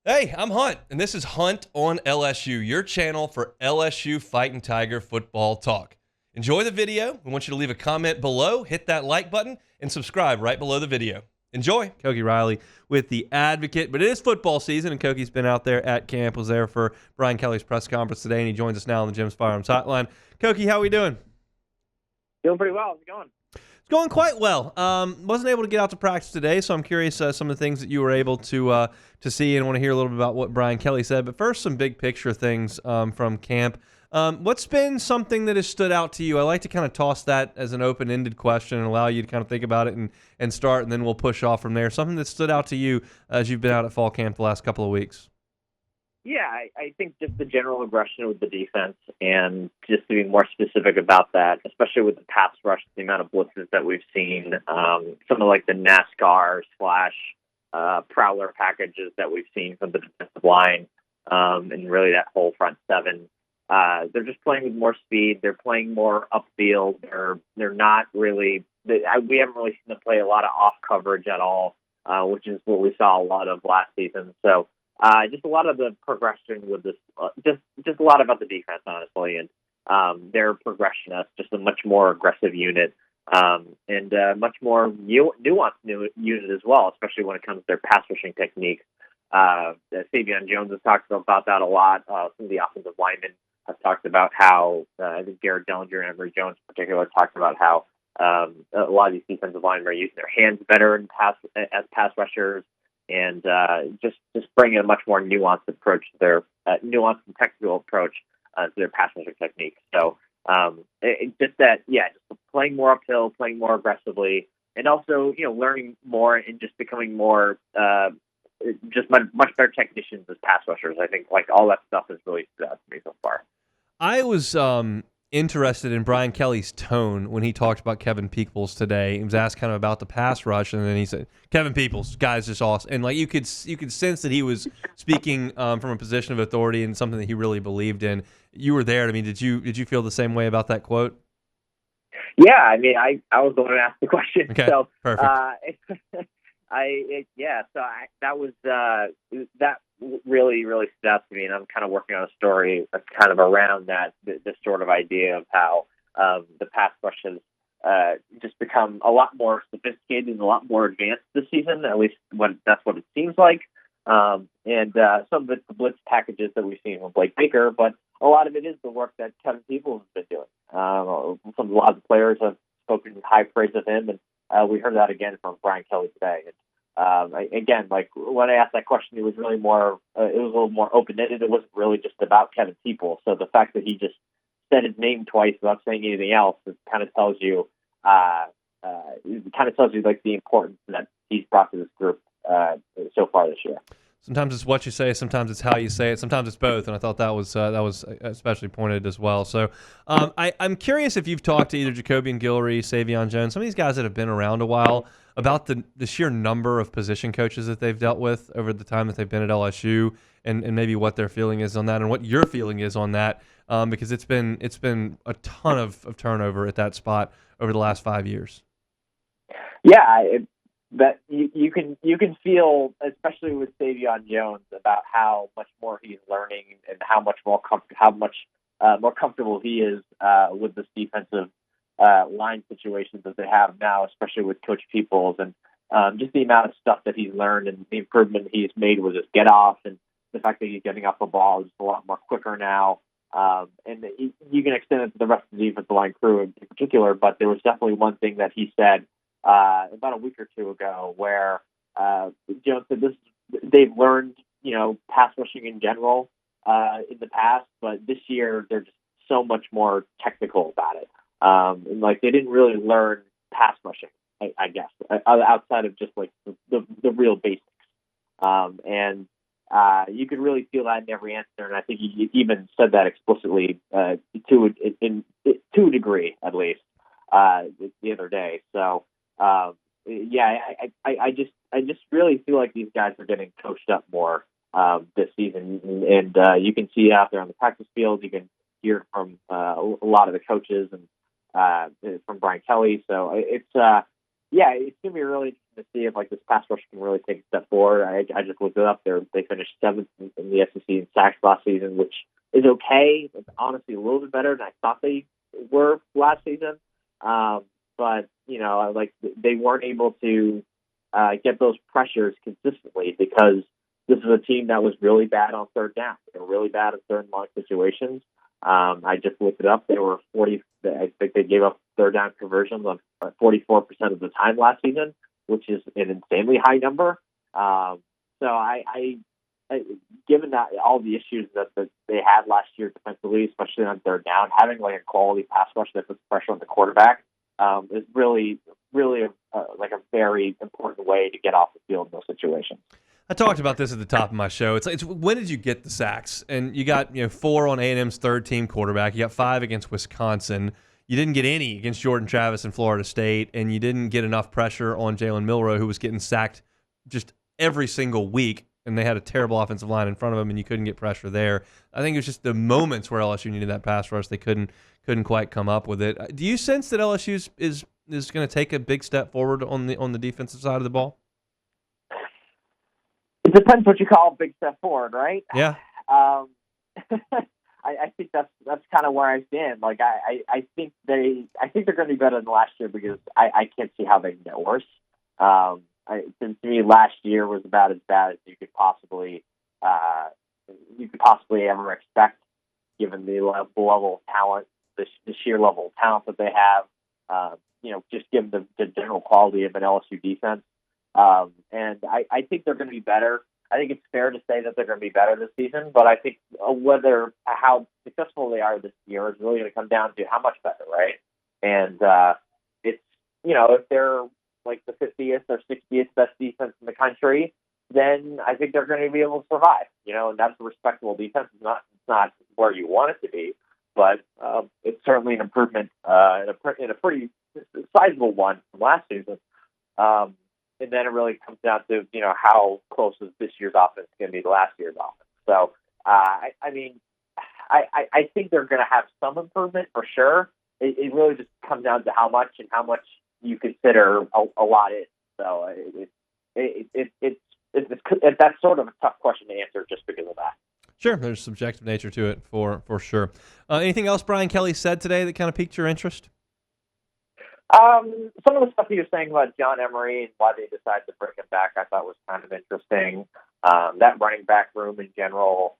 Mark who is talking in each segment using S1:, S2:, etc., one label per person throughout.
S1: Hey, I'm Hunt, and this is Hunt on LSU, your channel for LSU Fighting Tiger football talk. Enjoy the video. We want you to leave a comment below, hit that like button, and subscribe right below the video. Enjoy. Koki Riley with The Advocate, but it is football season, and Koki's been out there at camp, was there for Brian Kelly's press conference today, and he joins us now on the Jim's Firearms Hotline. Koki, how are we doing?
S2: Doing pretty well. How's it going?
S1: It's going quite well. Wasn't able to get out to practice today, so I'm curious some of the things that you were able to see, and want to hear a little bit about what Brian Kelly said. But first, some big picture things from camp. What's been something that has stood out to you? I like to kind of toss that as an open-ended question and allow you to kind of think about it and start, and then we'll push off from there. Something that stood out to you as you've been out at fall camp the last couple of weeks.
S2: Yeah, I think just the general aggression with the defense, and just to be more specific about that, especially with the pass rush, the amount of blitzes that we've seen, some of like the NASCAR / Prowler packages that we've seen from the defensive line, and really that whole front seven. They're just playing with more speed. They're playing more upfield. They're not really. We haven't really seen them play a lot of off coverage at all, which is what we saw a lot of last season. So. Just a lot of the progression with this, just a lot about the defense, honestly, and their progression as just a much more aggressive unit, and much more nuanced unit as well, especially when it comes to their pass rushing technique. Savion Jones has talked about that a lot. Some of the offensive linemen have talked about how, I think Garrett Dellinger and Emory Jones in particular talked about how a lot of these defensive linemen are using their hands better as pass rushers. And just bringing a much more nuanced approach to their nuanced and technical approach to their pass rushing technique. So just playing more uphill, playing more aggressively, and also learning more and just becoming more just much better technicians as pass rushers. I think like all that stuff has really stood out to me so far.
S1: I was interested in Brian Kelly's tone when he talked about Kevin Peoples today. He was asked kind of about the pass rush, and then he said, "Kevin Peoples, guy's just awesome." And like you could sense that he was speaking from a position of authority and something that he really believed in. You were there. I mean, did you feel the same way about that quote?
S2: Yeah, I mean, I was the one to ask the question.
S1: Okay,
S2: so
S1: perfect.
S2: That really stood out to me, and I'm kind of working on a story that's kind of around that, this sort of idea of how the pass rush has just become a lot more sophisticated and a lot more advanced this season. At least that's what it seems like. And some of it's the blitz packages that we've seen from Blake Baker, but a lot of it is the work that Kevin Peoples has been doing. A lot of the players have spoken high praise of him, and we heard that again from Brian Kelly today. Again, like when I asked that question, it was really more, it was a little more open-ended. It wasn't really just about Kevin Peoples. So the fact that he just said his name twice without saying anything else, it kind of tells you, like the importance that he's brought to this group so far this year.
S1: Sometimes it's what you say, sometimes it's how you say it, sometimes it's both, and I thought that was especially pointed as well. So I'm curious if you've talked to either Jacobian Guillory, Savion Jones, some of these guys that have been around a while, about the sheer number of position coaches that they've dealt with over the time that they've been at LSU, and maybe what their feeling is on that, and what your feeling is on that, because it's been a ton of turnover at that spot over the last 5 years.
S2: Yeah, that you can feel, especially with Savion Jones, about how much more he's learning and how much more comfortable he is with this defensive line situations that they have now, especially with Coach Peoples, and just the amount of stuff that he's learned and the improvement he's made with his get off, and the fact that he's getting off the ball is a lot more quicker now. And you can extend it to the rest of the defensive line crew in particular, but there was definitely one thing that he said about a week or two ago, where Jones said they've learned, pass rushing in general in the past, but this year they're just so much more technical about it. And like they didn't really learn pass rushing, I guess, outside of just like the real basics. And you could really feel that in every answer, and I think he even said that explicitly to a degree, at least, the other day. So. I just really feel like these guys are getting coached up more this season, and you can see it out there on the practice field. You can hear it from a lot of the coaches and from Brian Kelly. So it's yeah, it's gonna be really interesting to see if like this pass rush can really take a step forward. I just looked it up. They finished seventh in the SEC in sacks last season, which is okay. It's honestly a little bit better than I thought they were last season. But like they weren't able to get those pressures consistently because this is a team that was really bad on third down. They were really bad in third and long situations. I just looked it up. They were 40. I think they gave up third down conversions on 44% of the time last season, which is an insanely high number. So I given that all the issues that they had last year defensively, especially on third down, having like a quality pass rush that puts pressure on the quarterback is really like a very important way to get off the field in those situations.
S1: I talked about this at the top of my show. It's when did you get the sacks? And you got 4 on A&M's third team quarterback. You got 5 against Wisconsin. You didn't get any against Jordan Travis in Florida State, and you didn't get enough pressure on Jalen Milroe, who was getting sacked just every single week, and they had a terrible offensive line in front of him, and you couldn't get pressure there. I think it was just the moments where LSU needed that pass rush. They couldn't quite come up with it. Do you sense that LSU is going to take a big step forward on the defensive side of the ball?
S2: It depends what you call a big step forward, right?
S1: Yeah.
S2: I think that's kind of where I stand. Like I think they're going to be better than last year because I can't see how they can get worse. Since to me, last year was about as bad as you could possibly ever expect, given the level of talent, the sheer level of talent that they have. Just given the general quality of an LSU defense. And I think they're going to be better. I think it's fair to say that they're going to be better this season, but I think how successful they are this year is really going to come down to how much better, right? And it's if they're like the 50th or 60th best defense in the country, then I think they're going to be able to survive. And that's a respectable defense. It's not where you want it to be, but it's certainly an improvement in a pretty sizable one from last season. And then it really comes down to, how close is this year's offense going to be to last year's offense. So, I think they're going to have some improvement for sure. It really just comes down to how much you consider a lot is. So that's sort of a tough question to answer just because of that.
S1: Sure, there's subjective nature to it for sure. Anything else Brian Kelly said today that kind of piqued your interest?
S2: Some of the stuff he was saying about John Emery and why they decided to bring him back, I thought was kind of interesting. That running back room in general,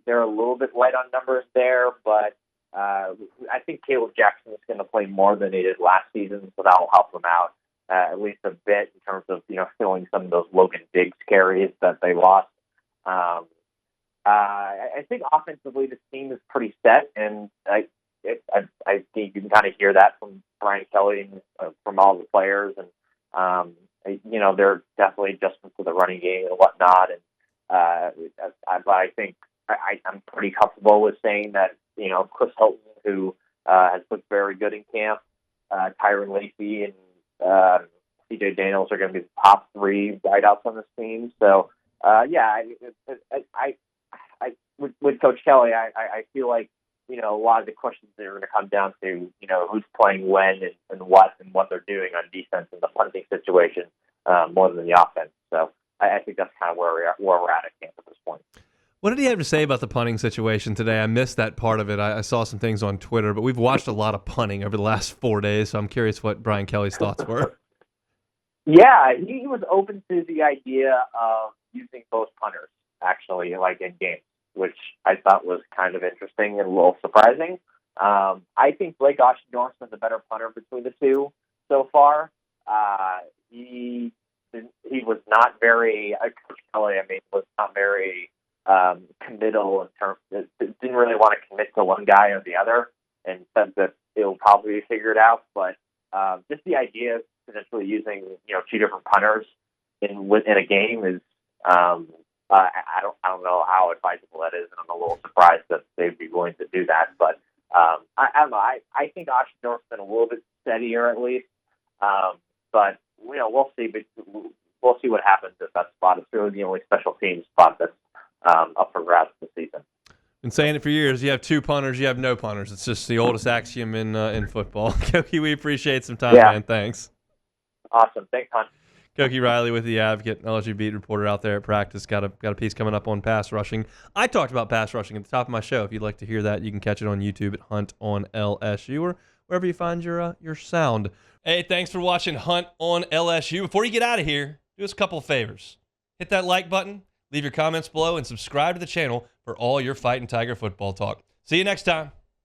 S2: they're a little bit light on numbers there, but I think Caleb Jackson is going to play more than he did last season, so that will help them out at least a bit in terms of filling some of those Logan Diggs carries that they lost. I think offensively this team is pretty set, and I think you can kind of hear that from Brian Kelly and from all the players, and they're definitely adjustments to the running game and whatnot. And but I think I'm pretty comfortable with saying that Chris Hilton, who has looked very good in camp, Tyron Lacey and C.J. Daniels are going to be the top 3 wideouts on this team. So with Coach Kelly, I feel like a lot of the questions are going to come down to, who's playing when and what they're doing on defense in the punting situation more than the offense. So I think that's kind of where we're at camp at this point.
S1: What did he have to say about the punting situation today? I missed that part of it. I saw some things on Twitter, but we've watched a lot of punting over the last 4 days, so I'm curious what Brian Kelly's thoughts were.
S2: Yeah, he was open to the idea of using both punters, actually, like in games, which I thought was kind of interesting and a little surprising. I think Blake Oshendorf's the better punter between the two so far. He was not very, Coach Kelly, was not very committal in terms of, didn't really want to commit to one guy or the other, and said that it'll probably be figured out. But just the idea of potentially using 2 different punters in a game is I don't know how advisable that is, and I'm a little surprised that they'd be willing to do that. But I don't know. I think Oshendorf's been a little bit steadier at least, but we'll see. But we'll see what happens at that spot. It's really the only special teams spot that's up for grabs this season.
S1: Been saying it for years. You have 2 punters, you have no punters. It's just the oldest axiom in football. Koki, we appreciate some time, man. Thanks.
S2: Awesome. Thanks, Hunt.
S1: Koki Riley with the Advocate, LSU beat reporter out there at practice. Got a piece coming up on pass rushing. I talked about pass rushing at the top of my show. If you'd like to hear that, you can catch it on YouTube at Hunt on LSU or wherever you find your sound. Hey, thanks for watching Hunt on LSU. Before you get out of here, do us a couple of favors. Hit that like button, leave your comments below, and subscribe to the channel for all your Fighting Tiger football talk. See you next time.